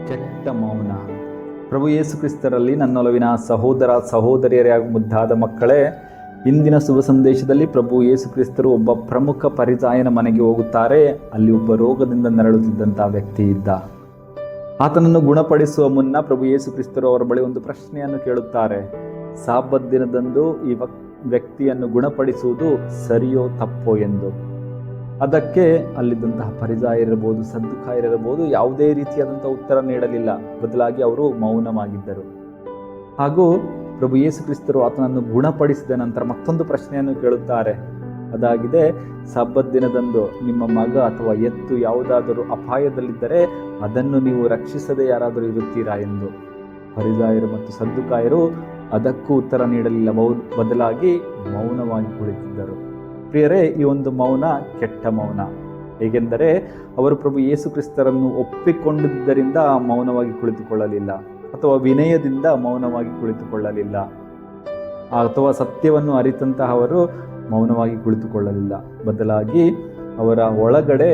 ಕೆಟ್ಟ ಮೌನ. ಪ್ರಭು ಯೇಸು ಕ್ರಿಸ್ತರಲ್ಲಿ ನನ್ನೊಲವಿನ ಸಹೋದರ ಸಹೋದರಿಯರೇ ಹಾಗೂ ಮುದ್ದಾದ ಮಕ್ಕಳೇ, ಇಂದಿನ ಶುಭ ಸಂದೇಶದಲ್ಲಿ ಪ್ರಭು ಯೇಸು ಕ್ರಿಸ್ತರು ಒಬ್ಬ ಪ್ರಮುಖ ಪರಿಸಾಯನ ಮನೆಗೆ ಹೋಗುತ್ತಾರೆ. ಅಲ್ಲಿ ಒಬ್ಬ ರೋಗದಿಂದ ನರಳುತ್ತಿದ್ದಂಥ ವ್ಯಕ್ತಿ ಇದ್ದ. ಆತನನ್ನು ಗುಣಪಡಿಸುವ ಮುನ್ನ ಪ್ರಭು ಯೇಸು ಕ್ರಿಸ್ತರು ಅವರ ಬಳಿ ಒಂದು ಪ್ರಶ್ನೆಯನ್ನು ಕೇಳುತ್ತಾರೆ. ಸಾಬ್ಬತ್ ದಿನದಂದು ಈ ವ್ಯಕ್ತಿಯನ್ನು ಗುಣಪಡಿಸುವುದು ಸರಿಯೋ ತಪ್ಪೋ ಎಂದು. ಅದಕ್ಕೆ ಅಲ್ಲಿದ್ದಂತಹ ಪರಿಸಾಯರಿರಬಹುದು, ಸದ್ದುಕಾಯರಿರಬಹುದು, ಯಾವುದೇ ರೀತಿಯಾದಂಥ ಉತ್ತರ ನೀಡಲಿಲ್ಲ. ಬದಲಾಗಿ ಅವರು ಮೌನವಾಗಿದ್ದರು. ಹಾಗೂ ಪ್ರಭು ಯೇಸು ಕ್ರಿಸ್ತರು ಆತನನ್ನು ಗುಣಪಡಿಸಿದ ನಂತರ ಮತ್ತೊಂದು ಪ್ರಶ್ನೆಯನ್ನು ಕೇಳುತ್ತಾರೆ. ಅದಾಗಿದೆ, ಸಬ್ಬತ್ ದಿನದಂದು ನಿಮ್ಮ ಮಗ ಅಥವಾ ಎತ್ತು ಯಾವುದಾದರೂ ಅಪಾಯದಲ್ಲಿದ್ದರೆ ಅದನ್ನು ನೀವು ರಕ್ಷಿಸದೆ ಯಾರಾದರೂ ಇರುತ್ತೀರಾ ಎಂದು. ಪರಿಸಾಯರು ಮತ್ತು ಸದ್ದುಕಾಯರು ಅದಕ್ಕೂ ಉತ್ತರ ನೀಡಲಿಲ್ಲ, ಬದಲಾಗಿ ಮೌನವಾಗಿ ಕುಳಿತಿದ್ದರು. ಪ್ರಿಯರೇ, ಈ ಒಂದು ಮೌನ ಕೆಟ್ಟ ಮೌನ. ಹೇಗೆಂದರೆ ಅವರು ಪ್ರಭು ಯೇಸು ಕ್ರಿಸ್ತರನ್ನು ಒಪ್ಪಿಕೊಂಡಿದ್ದರಿಂದ ಮೌನವಾಗಿ ಕುಳಿತುಕೊಳ್ಳಲಿಲ್ಲ, ಅಥವಾ ವಿನಯದಿಂದ ಮೌನವಾಗಿ ಕುಳಿತುಕೊಳ್ಳಲಿಲ್ಲ, ಅಥವಾ ಸತ್ಯವನ್ನು ಅರಿತಂತಹ ಅವರು ಮೌನವಾಗಿ ಕುಳಿತುಕೊಳ್ಳಲಿಲ್ಲ. ಬದಲಾಗಿ ಅವರ ಒಳಗಡೆ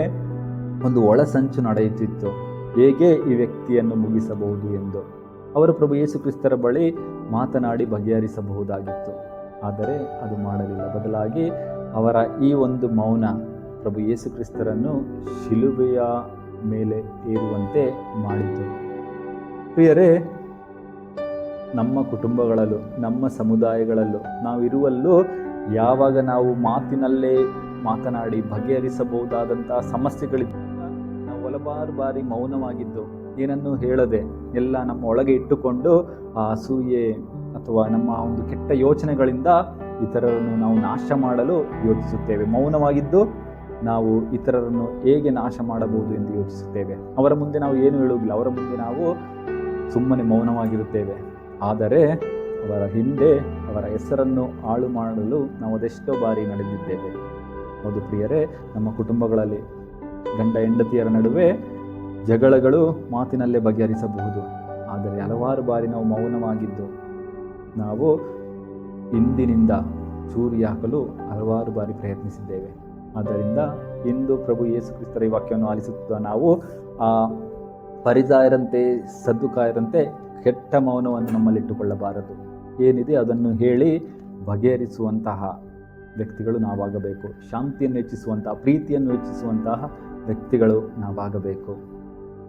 ಒಂದು ಒಳಸಂಚು ನಡೆಯುತ್ತಿತ್ತು. ಹೇಗೆ ಈ ವ್ಯಕ್ತಿಯನ್ನು ಮುಗಿಸಬಹುದು ಎಂದು ಅವರು ಪ್ರಭು ಯೇಸು ಕ್ರಿಸ್ತರ ಬಳಿ ಮಾತನಾಡಿ ಬಗೆಹರಿಸಬಹುದಾಗಿತ್ತು. ಆದರೆ ಅದು ಮಾಡಲಿಲ್ಲ. ಬದಲಾಗಿ ಅವರ ಈ ಒಂದು ಮೌನ ಪ್ರಭು ಯೇಸು ಕ್ರಿಸ್ತರನ್ನು ಶಿಲುಬೆಯ ಮೇಲೆ ಏರುವಂತೆ ಮಾಡಿತು. ಪ್ರಿಯರೇ, ನಮ್ಮ ಕುಟುಂಬಗಳಲ್ಲೂ ನಮ್ಮ ಸಮುದಾಯಗಳಲ್ಲೂ ನಾವಿರುವಲ್ಲೂ ಯಾವಾಗ ನಾವು ಮಾತಿನಲ್ಲೇ ಮಾತನಾಡಿ ಬಗೆಹರಿಸಬಹುದಾದಂಥ ಸಮಸ್ಯೆಗಳಿದ್ದಾಗ ನಾವು ಹಲವಾರು ಬಾರಿ ಮೌನವಾಗಿದ್ದು ಏನನ್ನು ಹೇಳದೆ ಎಲ್ಲ ನಮ್ಮ ಒಳಗೆ ಇಟ್ಟುಕೊಂಡು ಆ ಅಸೂಯೆ ಅಥವಾ ನಮ್ಮ ಒಂದು ಕೆಟ್ಟ ಯೋಚನೆಗಳಿಂದ ಇತರರನ್ನು ನಾವು ನಾಶ ಮಾಡಲು ಯೋಚಿಸುತ್ತೇವೆ. ಮೌನವಾಗಿದ್ದು ನಾವು ಇತರರನ್ನು ಹೇಗೆ ನಾಶ ಮಾಡಬಹುದು ಎಂದು ಯೋಚಿಸುತ್ತೇವೆ. ಅವರ ಮುಂದೆ ನಾವು ಏನು ಹೇಳುವುದಿಲ್ಲ, ಅವರ ಮುಂದೆ ನಾವು ಸುಮ್ಮನೆ ಮೌನವಾಗಿರುತ್ತೇವೆ. ಆದರೆ ಅವರ ಹಿಂದೆ ಅವರ ಹೆಸರನ್ನು ಹಾಳು ಮಾಡಲು ನಾವು ಅದೆಷ್ಟೋ ಬಾರಿ ನಡೆದಿದ್ದೇವೆ. ಹೌದು ಪ್ರಿಯರೇ, ನಮ್ಮ ಕುಟುಂಬಗಳಲ್ಲಿ ಗಂಡ ಹೆಂಡತಿಯರ ನಡುವೆ ಜಗಳಗಳು ಮಾತಿನಲ್ಲೇ ಬಗೆಹರಿಸಬಹುದು. ಆದರೆ ಹಲವಾರು ಬಾರಿ ನಾವು ಮೌನವಾಗಿದ್ದು ನಾವು ಇಂದಿನಿಂದ ಚೂರಿ ಹಾಕಲು ಹಲವಾರು ಬಾರಿ ಪ್ರಯತ್ನಿಸಿದ್ದೇವೆ. ಆದ್ದರಿಂದ ಇಂದು ಪ್ರಭು ಯೇಸು ಕ್ರಿಸ್ತರ ಈ ವಾಕ್ಯವನ್ನು ಆಲಿಸುತ್ತಾ ನಾವು ಆ ಪರಿಸಾಯರಂತೆ ಸದ್ದುಕಾಯರಂತೆ ಕೆಟ್ಟ ಮೌನವನ್ನು ನಮ್ಮಲ್ಲಿಟ್ಟುಕೊಳ್ಳಬಾರದು. ಏನಿದೆ ಅದನ್ನು ಹೇಳಿ ಬಗೆಹರಿಸುವಂತಹ ವ್ಯಕ್ತಿಗಳು ನಾವಾಗಬೇಕು. ಶಾಂತಿಯನ್ನು ಹೆಚ್ಚಿಸುವಂತಹ, ಪ್ರೀತಿಯನ್ನು ಹೆಚ್ಚಿಸುವಂತಹ ವ್ಯಕ್ತಿಗಳು ನಾವಾಗಬೇಕು.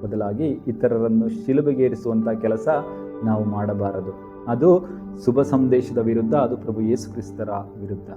ಬದಲಾಗಿ ಇತರರನ್ನು ಶಿಲುಬೆಗೇರಿಸುವಂತಹ ಕೆಲಸ ನಾವು ಮಾಡಬಾರದು. ಅದು ಶುಭ ಸಂದೇಶದ ವಿರುದ್ಧ, ಅದು ಪ್ರಭು ಯೇಸು ಕ್ರಿಸ್ತರ ವಿರುದ್ಧ.